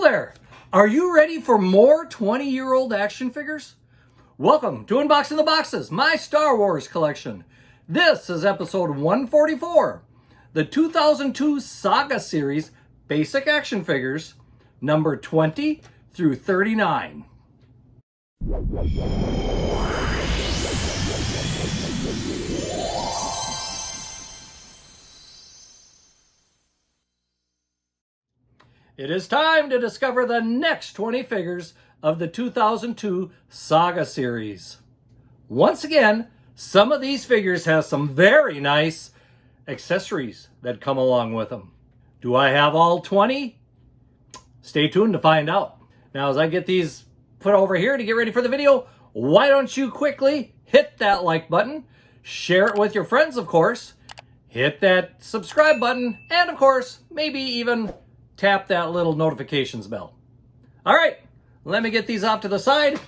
there! Are you ready for more 20-year-old action figures? Welcome to Unboxing the Boxes, my Star Wars collection. This is episode 144, the 2002 Saga Series Basic Action Figures, number 20 through 39. It is time to discover the next 20 figures of the 2002 Saga Series. Once again, some of these figures have some very nice accessories that come along with them. Do I have all 20? Stay tuned to find out. Now, as I get these put over here to get ready for the video, why don't you quickly hit that like button, share it with your friends, of course, hit that subscribe button, and of course, maybe even tap that little notifications bell. All right, let me get these off to the side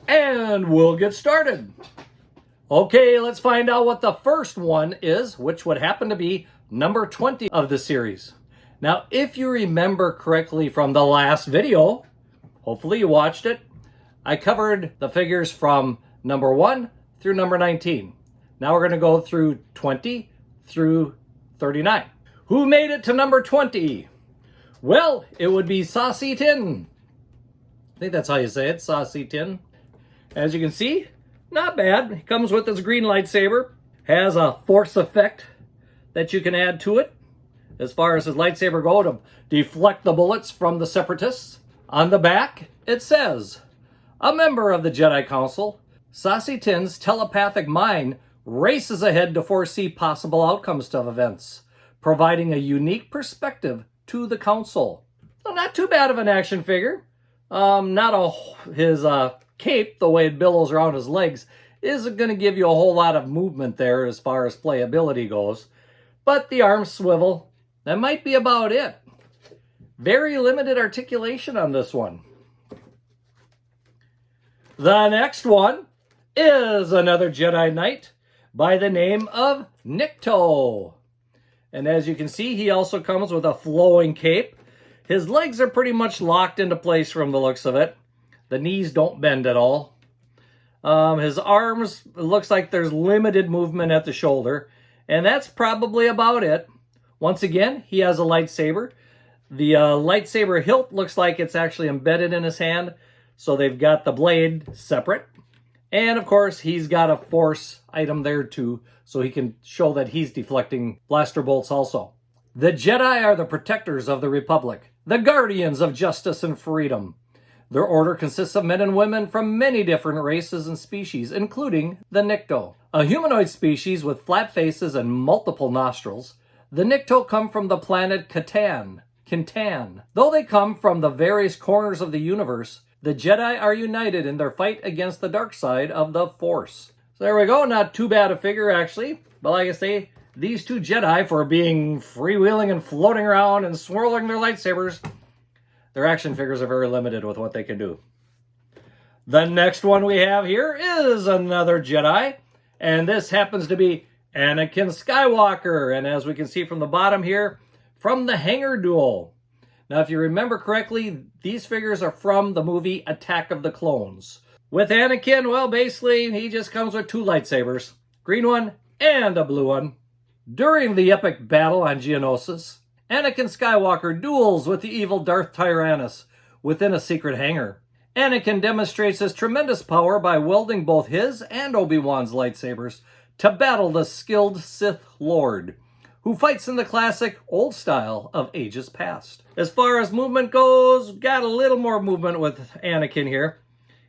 and we'll get started. Okay, let's find out what the first one is, which would happen to be number 20 of the series. Now, if you remember correctly from the last video, hopefully you watched it, I covered the figures from number 1 through number 19. Now we're going to go through 20 through 39. Who made it to number 20? Well, it would be Saesee Tiin. I think that's how you say it, Saesee Tiin. As you can see, not bad. It comes with this green lightsaber. Has a force effect that you can add to it, as far as his lightsaber go, to deflect the bullets from the Separatists. On the back, it says, a member of the Jedi Council, Saesee Tiin's telepathic mind races ahead to foresee possible outcomes of events, providing a unique perspective to the Council. So not too bad of an action figure. His cape, the way it billows around his legs, isn't going to give you a whole lot of movement there as far as playability goes. But the arms swivel. That might be about it. Very limited articulation on this one. The next one is another Jedi Knight by the name of Nikto. And as you can see, he also comes with a flowing cape. His legs are pretty much locked into place from the looks of it. The knees don't bend at all. His arms, it looks like there's limited movement at the shoulder. And that's probably about it. Once again, he has a lightsaber. The lightsaber hilt looks like it's actually embedded in his hand. So they've got the blade separate. And of course, he's got a force item there too, so he can show that he's deflecting blaster bolts also. The Jedi are the protectors of the Republic, the guardians of justice and freedom. Their order consists of men and women from many different races and species, including the Nikto. A humanoid species with flat faces and multiple nostrils, the Nikto come from the planet Kintan. Though they come from the various corners of the universe, the Jedi are united in their fight against the dark side of the Force. So there we go. Not too bad a figure, actually. But like I say, these two Jedi, for being freewheeling and floating around and swirling their lightsabers, their action figures are very limited with what they can do. The next one we have here is another Jedi. And this happens to be Anakin Skywalker. And as we can see from the bottom here, from the Hangar Duel. Now, if you remember correctly, these figures are from the movie Attack of the Clones. With Anakin, well, basically, he just comes with two lightsabers, green one and a blue one. During the epic battle on Geonosis, Anakin Skywalker duels with the evil Darth Tyrannus within a secret hangar. Anakin demonstrates his tremendous power by wielding both his and Obi-Wan's lightsabers to battle the skilled Sith Lord, who fights in the classic old style of ages past. As far as movement goes, got a little more movement with Anakin here.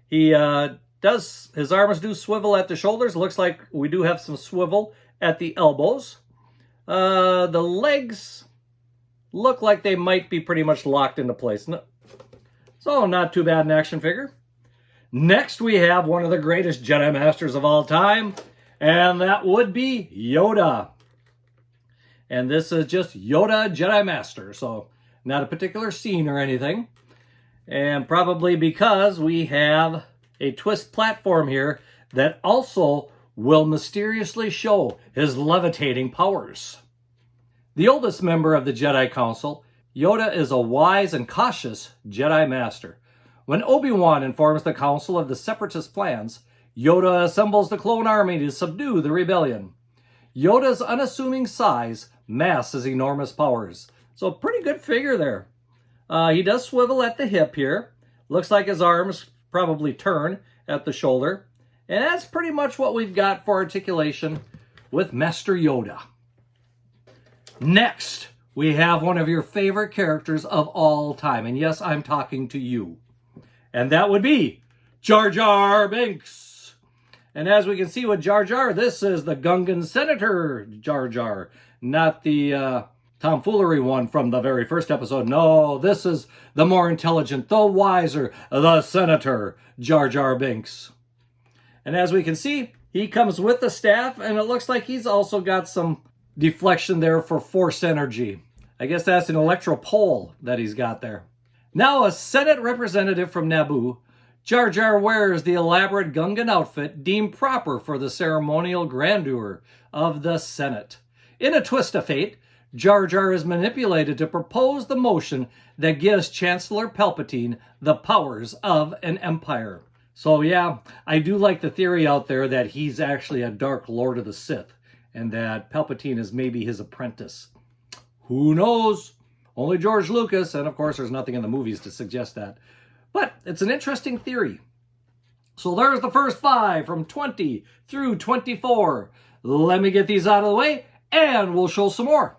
His arms do swivel at the shoulders. Looks like we do have some swivel at the elbows. The legs look like they might be pretty much locked into place. So not too bad an action figure. Next we have one of the greatest Jedi Masters of all time, and that would be Yoda. And this is just Yoda Jedi Master, so not a particular scene or anything. And probably because we have a twist platform here that also will mysteriously show his levitating powers. The oldest member of the Jedi Council, Yoda is a wise and cautious Jedi Master. When Obi-Wan informs the Council of the Separatist plans, Yoda assembles the clone army to subdue the rebellion. Yoda's unassuming size masks his enormous powers. So pretty good figure there. He does swivel at the hip here. Looks like his arms probably turn at the shoulder. And that's pretty much what we've got for articulation with Master Yoda. Next, we have one of your favorite characters of all time. And yes, I'm talking to you. And that would be Jar Jar Binks. And as we can see with Jar Jar, this is the Gungan Senator Jar Jar, not the tomfoolery one from the very first episode. No, this is the more intelligent, the wiser, the Senator Jar Jar Binks. And as we can see, he comes with the staff, and it looks like he's also got some deflection there for force energy. I guess that's an electro pole that he's got there. Now a Senate representative from Naboo, Jar Jar wears the elaborate Gungan outfit deemed proper for the ceremonial grandeur of the Senate. In a twist of fate, Jar Jar is manipulated to propose the motion that gives Chancellor Palatine the powers of an empire. So yeah, I do like the theory out there that he's actually a Dark Lord of the Sith, and that Palatine is maybe his apprentice. Who knows? Only George Lucas, and of course there's nothing in the movies to suggest that. But it's an interesting theory. So there's the first 5 from 20 through 24. Let me get these out of the way, and we'll show some more.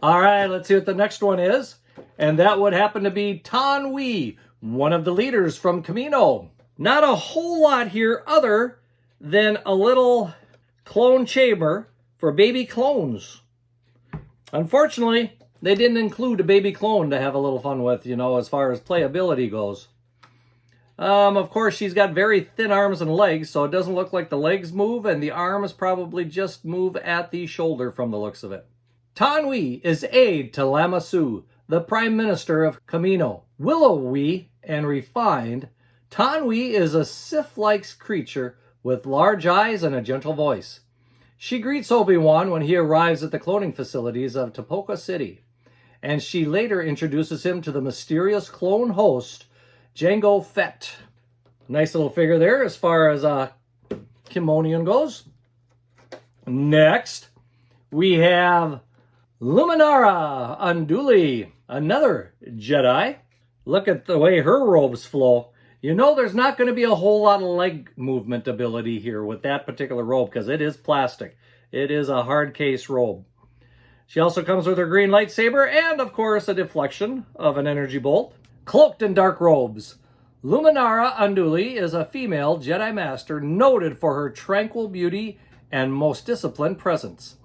All right, let's see what the next one is. And that would happen to be Taun We, one of the leaders from Kamino. Not a whole lot here other than a little clone chamber for baby clones. Unfortunately, they didn't include a baby clone to have a little fun with, as far as playability goes. Of course, she's got very thin arms and legs, so it doesn't look like the legs move, and the arms probably just move at the shoulder from the looks of it. Taun We is aide to Lama Su, the Prime Minister of Kamino. Willowy and refined, Taun We is a Sith-like creature with large eyes and a gentle voice. She greets Obi-Wan when he arrives at the cloning facilities of Tapoka City, and she later introduces him to the mysterious clone host, Jango Fett. Nice little figure there as far as Kimonian goes. Next, we have Luminara Unduli, another Jedi. Look at the way her robes flow. There's not going to be a whole lot of leg movement ability here with that particular robe because it is plastic. It is a hard case robe. She also comes with her green lightsaber and, of course, a deflection of an energy bolt. Cloaked in dark robes, Luminara Unduli is a female Jedi Master noted for her tranquil beauty and most disciplined presence.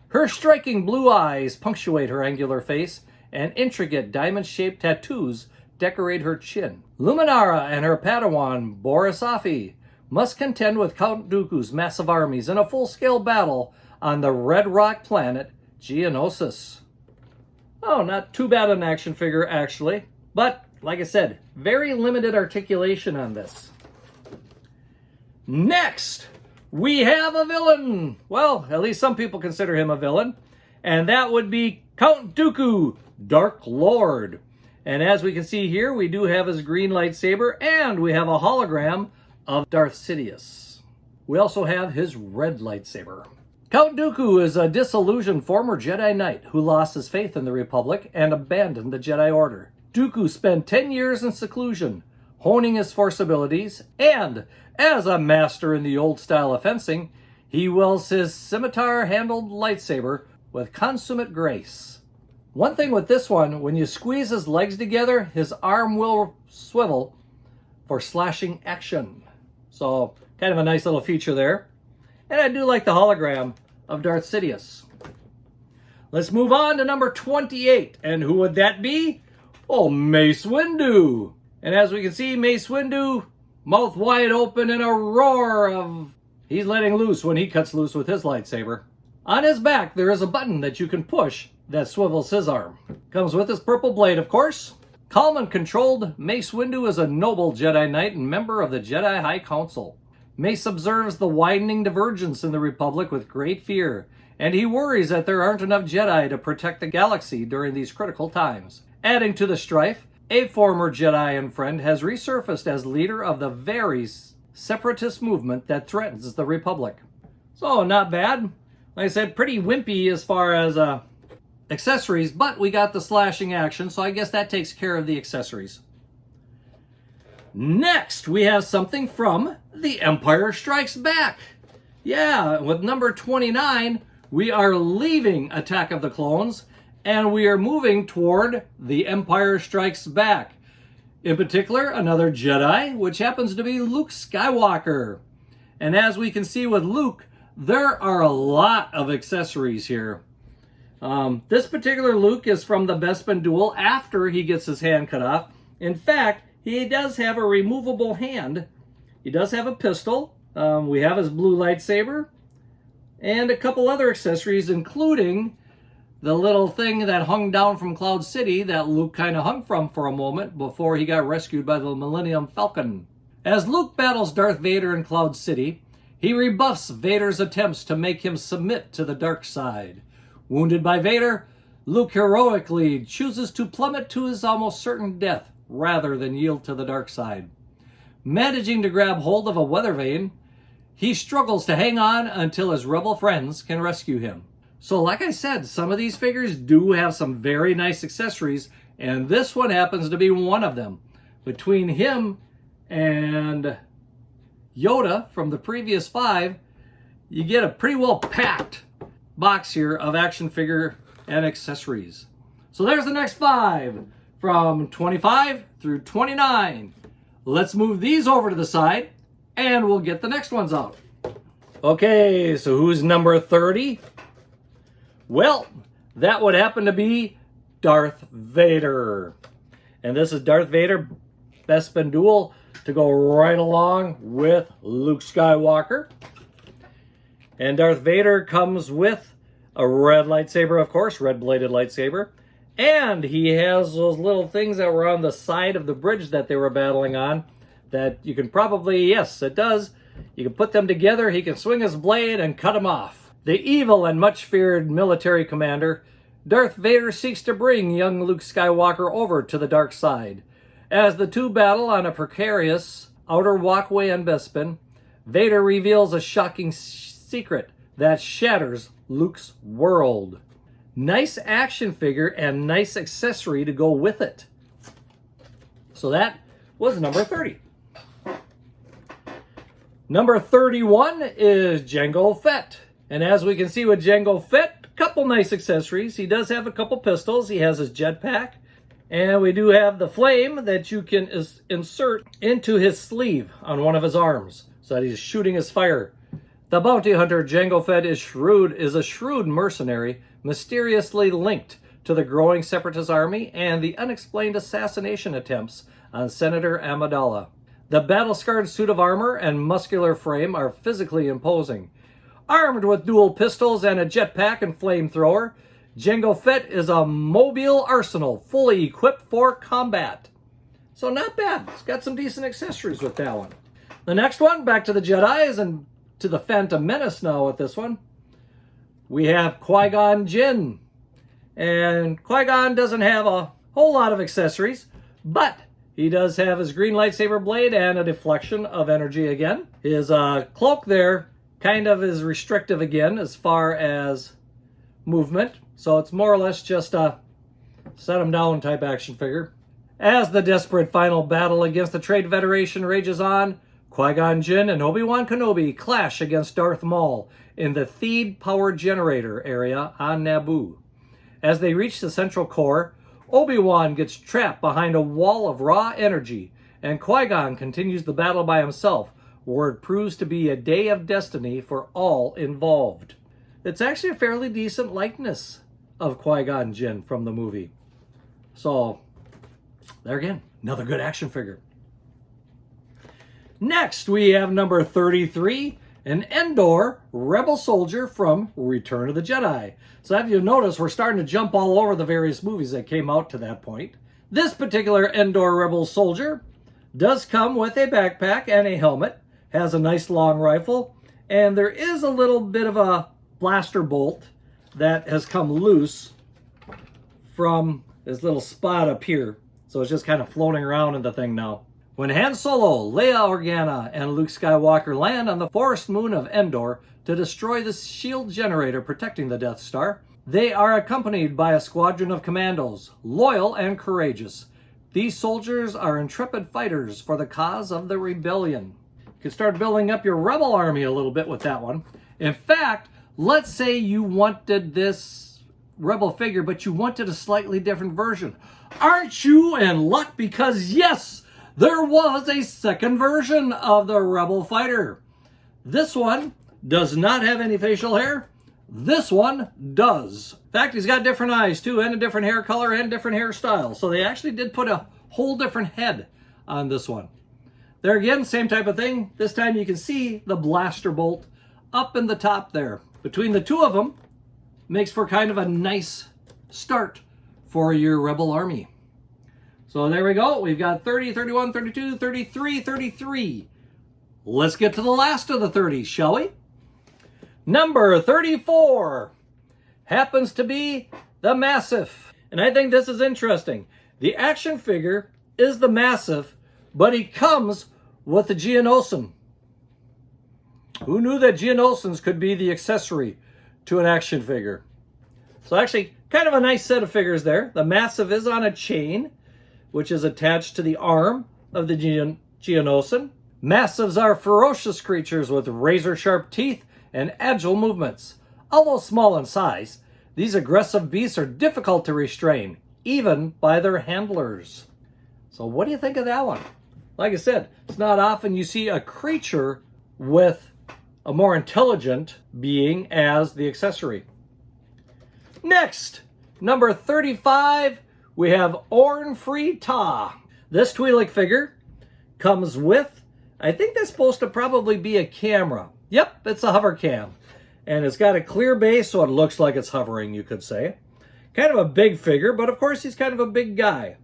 Her striking blue eyes punctuate her angular face, and intricate diamond-shaped tattoos decorate her chin. Luminara and her Padawan, Borisafi, must contend with Count Dooku's massive armies in a full-scale battle on the Red Rock planet Geonosis. Oh, not too bad an action figure, actually. But, like I said, very limited articulation on this. Next, we have a villain. Well, at least some people consider him a villain. And that would be Count Dooku, Dark Lord. And as we can see here, we do have his green lightsaber, and we have a hologram of Darth Sidious. We also have his red lightsaber. Count Dooku is a disillusioned former Jedi Knight who lost his faith in the Republic and abandoned the Jedi Order. Dooku spent 10 years in seclusion, honing his force abilities, and as a master in the old style of fencing, he wields his scimitar-handled lightsaber with consummate grace. One thing with this one, when you squeeze his legs together, his arm will swivel for slashing action. So, kind of a nice little feature there. And I do like the hologram of Darth Sidious. Let's move on to number 28. And who would that be? Oh, Mace Windu. And as we can see, Mace Windu, mouth wide open in a roar of... He's letting loose when he cuts loose with his lightsaber. On his back, there is a button that you can push that swivels his arm. Comes with his purple blade, of course. Calm and controlled, Mace Windu is a noble Jedi Knight and member of the Jedi High Council. Mace observes the widening divergence in the Republic with great fear and he worries that there aren't enough Jedi to protect the galaxy during these critical times. Adding to the strife, a former Jedi and friend has resurfaced as leader of the very separatist movement that threatens the Republic. So, not bad. Like I said, pretty wimpy as far as accessories, but we got the slashing action, so I guess that takes care of the accessories. Next, we have something from The Empire Strikes Back. Yeah, with number 29, we are leaving Attack of the Clones, and we are moving toward The Empire Strikes Back. In particular, another Jedi, which happens to be Luke Skywalker. And as we can see with Luke, there are a lot of accessories here. This particular Luke is from the Bespin duel after he gets his hand cut off. In fact, he does have a removable hand. He does have a pistol. We have his blue lightsaber. And a couple other accessories, including the little thing that hung down from Cloud City that Luke kind of hung from for a moment before he got rescued by the Millennium Falcon. As Luke battles Darth Vader in Cloud City, he rebuffs Vader's attempts to make him submit to the dark side. Wounded by Vader, Luke heroically chooses to plummet to his almost certain death rather than yield to the dark side. Managing to grab hold of a weather vane, he struggles to hang on until his rebel friends can rescue him. So like I said, some of these figures do have some very nice accessories, and this one happens to be one of them. Between him and Yoda from the previous 5, you get a pretty well packed box here of action figure and accessories. So there's the next 5 from 25 through 29. Let's move these over to the side and we'll get the next ones out. Okay, so who's number 30? Well, that would happen to be Darth Vader. And this is Darth Vader Bespin duel to go right along with Luke Skywalker. And Darth Vader comes with a red lightsaber, of course, red-bladed lightsaber. And he has those little things that were on the side of the bridge that they were battling on that you can probably, yes, it does. You can put them together, he can swing his blade and cut them off. The evil and much-feared military commander, Darth Vader seeks to bring young Luke Skywalker over to the dark side. As the two battle on a precarious outer walkway on Bespin, Vader reveals a shocking secret that shatters Luke's world. Nice action figure and nice accessory to go with it. So that was number 30. Number 31 is Jango Fett. And as we can see with Jango Fett, a couple nice accessories. He does have a couple pistols. He has his jetpack. And we do have the flame that you can insert into his sleeve on one of his arms so that he's shooting his fire. The bounty hunter Jango Fett is a shrewd mercenary, mysteriously linked to the growing Separatist army and the unexplained assassination attempts on Senator Amidala. The battle-scarred suit of armor and muscular frame are physically imposing. Armed with dual pistols and a jetpack and flamethrower, Jango Fett is a mobile arsenal fully equipped for combat. So not bad. It's got some decent accessories with that one. The next one, back to the Jedis and to the Phantom Menace now with this one. We have Qui-Gon Jinn. And Qui-Gon doesn't have a whole lot of accessories, but he does have his green lightsaber blade and a deflection of energy again. His cloak there kind of is restrictive again as far as movement. So it's more or less just a set him down type action figure. As the desperate final battle against the Trade Federation rages on, Qui-Gon Jinn and Obi-Wan Kenobi clash against Darth Maul in the Theed power generator area on Naboo. As they reach the central core, Obi-Wan gets trapped behind a wall of raw energy, and Qui-Gon continues the battle by himself, where it proves to be a day of destiny for all involved. It's actually a fairly decent likeness of Qui-Gon Jinn from the movie. So, there again, another good action figure. Next, we have number 33, an Endor rebel soldier from Return of the Jedi. So if you notice, we're starting to jump all over the various movies that came out to that point. This particular Endor rebel soldier does come with a backpack and a helmet, has a nice long rifle, and there is a little bit of a blaster bolt that has come loose from this little spot up here. So it's just kind of floating around in the thing now. When Han Solo, Leia Organa, and Luke Skywalker land on the forest moon of Endor to destroy the shield generator protecting the Death Star, they are accompanied by a squadron of commandos, loyal and courageous. These soldiers are intrepid fighters for the cause of the rebellion. You can start building up your rebel army a little bit with that one. In fact, let's say you wanted this rebel figure, but you wanted a slightly different version. Aren't you in luck? Because yes, there was a second version of the Rebel Fighter. This one does not have any facial hair. This one does. In fact, he's got different eyes too, and a different hair color and different hairstyle. So they actually did put a whole different head on this one. There again, same type of thing. This time you can see the blaster bolt up in the top there. Between the two of them, makes for kind of a nice start for your Rebel army. So there we go. We've got 30, 31, 32, 33, 33. Let's get to the last of the 30s, shall we? Number 34 happens to be the Massiff. And I think this is interesting. The action figure is the Massiff, but he comes with the Geonosian. Who knew that Geonosians could be the accessory to an action figure? So actually, kind of a nice set of figures there. The Massiff is on a chain, which is attached to the arm of the Geonosian. Massiffs are ferocious creatures with razor-sharp teeth and agile movements. Although small in size, these aggressive beasts are difficult to restrain, even by their handlers. So what do you think of that one? Like I said, it's not often you see a creature with a more intelligent being as the accessory. Next, number 35, we have Orn Free Taa. This Twi'lek figure comes with, I think that's supposed to probably be a camera. Yep, it's a hover cam. And it's got a clear base, so it looks like it's hovering, you could say. Kind of a big figure, but of course he's kind of a big guy.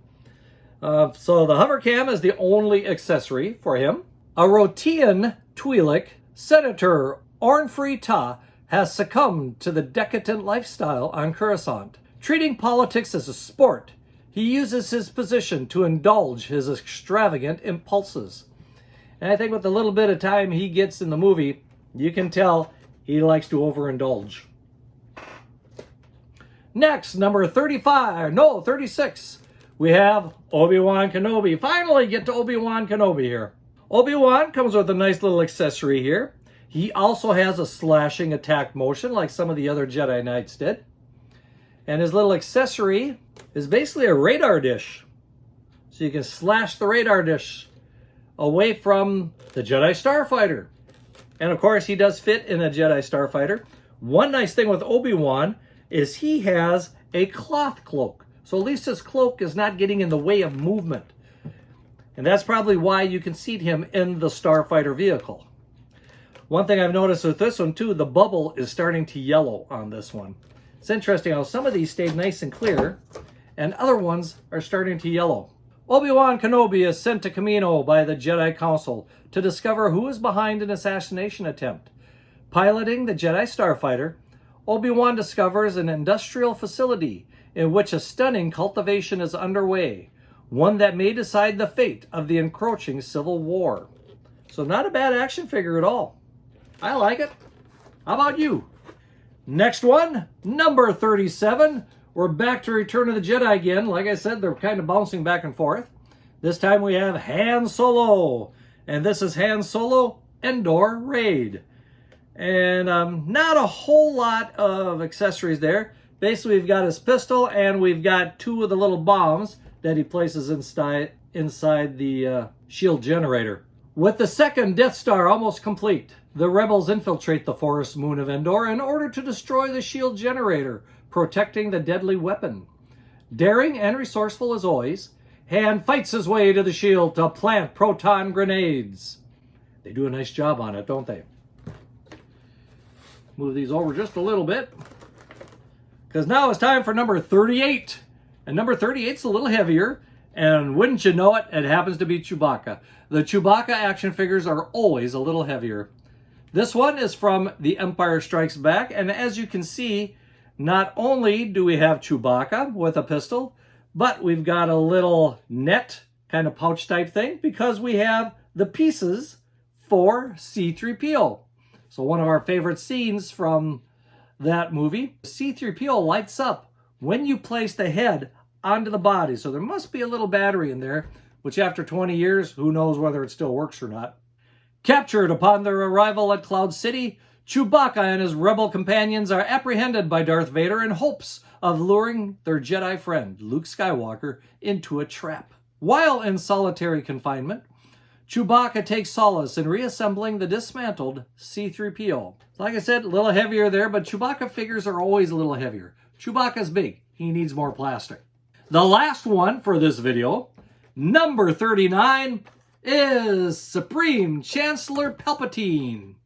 So the hover cam is the only accessory for him. A Rotian Twi'lek, Senator Orn Free Taa has succumbed to the decadent lifestyle on Coruscant. Treating politics as a sport, he uses his position to indulge his extravagant impulses. And I think with the little bit of time he gets in the movie, you can tell he likes to overindulge. Next, number 36, we have Obi-Wan Kenobi. Finally get to Obi-Wan Kenobi here. Obi-Wan comes with a nice little accessory here. He also has a slashing attack motion like some of the other Jedi Knights did. And his little accessory is basically a radar dish. So you can slash the radar dish away from the Jedi Starfighter. And of course, he does fit in a Jedi Starfighter. One nice thing with Obi-Wan is he has a cloth cloak. So at least his cloak is not getting in the way of movement. And that's probably why you can seat him in the Starfighter vehicle. One thing I've noticed with this one too, the bubble is starting to yellow on this one. It's interesting how some of these stayed nice and clear, and other ones are starting to yellow. Obi-Wan Kenobi is sent to Kamino by the Jedi Council to discover who is behind an assassination attempt. Piloting the Jedi Starfighter, Obi-Wan discovers an industrial facility in which a stunning cultivation is underway, one that may decide the fate of the encroaching civil war. So not a bad action figure at all. I like it. How about you? Next one, number 37. We're back to Return of the Jedi again. Like I said, they're kind of bouncing back and forth. This time we have Han Solo. And this is Han Solo Endor Raid. And not a whole lot of accessories there. Basically, we've got his pistol and we've got two of the little bombs that he places inside the shield generator. With the second Death Star almost complete, the rebels infiltrate the forest moon of Endor in order to destroy the shield generator, protecting the deadly weapon. Daring and resourceful as always, Han fights his way to the shield to plant proton grenades. They do a nice job on it, don't they? Move these over just a little bit, because now it's time for number 38. And number 38's a little heavier, and wouldn't you know it, it happens to be Chewbacca. The Chewbacca action figures are always a little heavier. This one is from The Empire Strikes Back, and as you can see, not only do we have Chewbacca with a pistol, but we've got a little net kind of pouch type thing because we have the pieces for C-3PO. So one of our favorite scenes from that movie, C-3PO lights up when you place the head onto the body. So there must be a little battery in there, which after 20 years, who knows whether it still works or not. Captured upon their arrival at Cloud City, Chewbacca and his rebel companions are apprehended by Darth Vader in hopes of luring their Jedi friend, Luke Skywalker, into a trap. While in solitary confinement, Chewbacca takes solace in reassembling the dismantled C-3PO. Like I said, a little heavier there, but Chewbacca figures are always a little heavier. Chewbacca's big. He needs more plastic. The last one for this video, number 39, is Supreme Chancellor Palatine.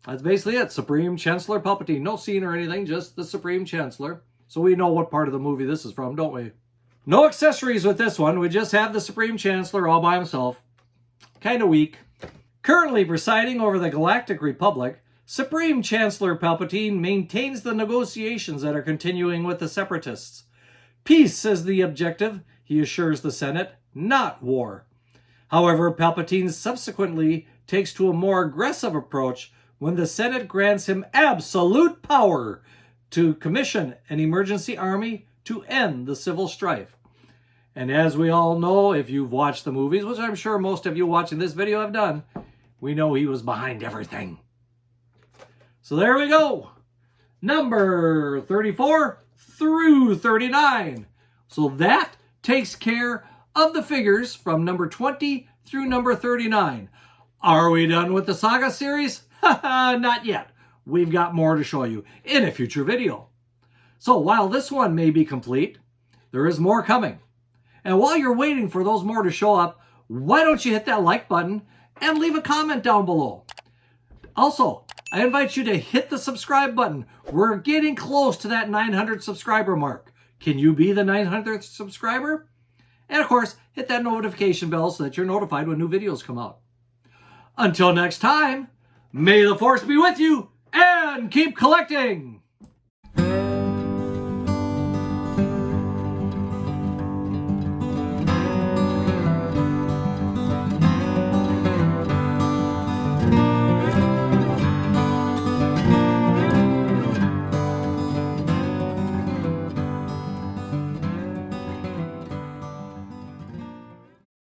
That's basically it. Supreme Chancellor Palatine. No scene or anything, just the Supreme Chancellor. So we know what part of the movie this is from, don't we? No accessories with this one. We just have the Supreme Chancellor all by himself. Kind of weak. Currently presiding over the Galactic Republic, Supreme Chancellor Palatine maintains the negotiations that are continuing with the Separatists. Peace is the objective, he assures the Senate, not war. However, Palatine subsequently takes to a more aggressive approach when the Senate grants him absolute power to commission an emergency army to end the civil strife. And as we all know, if you've watched the movies, which I'm sure most of you watching this video have done, we know he was behind everything. So there we go. Number 34 through 39. So that takes care of the figures from number 20 through number 39. Are we done with the Saga series? Not yet. We've got more to show you in a future video. So while this one may be complete, there is more coming. And while you're waiting for those more to show up, why don't you hit that like button and leave a comment down below. Also, I invite you to hit the subscribe button. We're getting close to that 900 subscriber mark. Can you be the 900th subscriber? And of course, hit that notification bell so that you're notified when new videos come out. Until next time, may the Force be with you and keep collecting!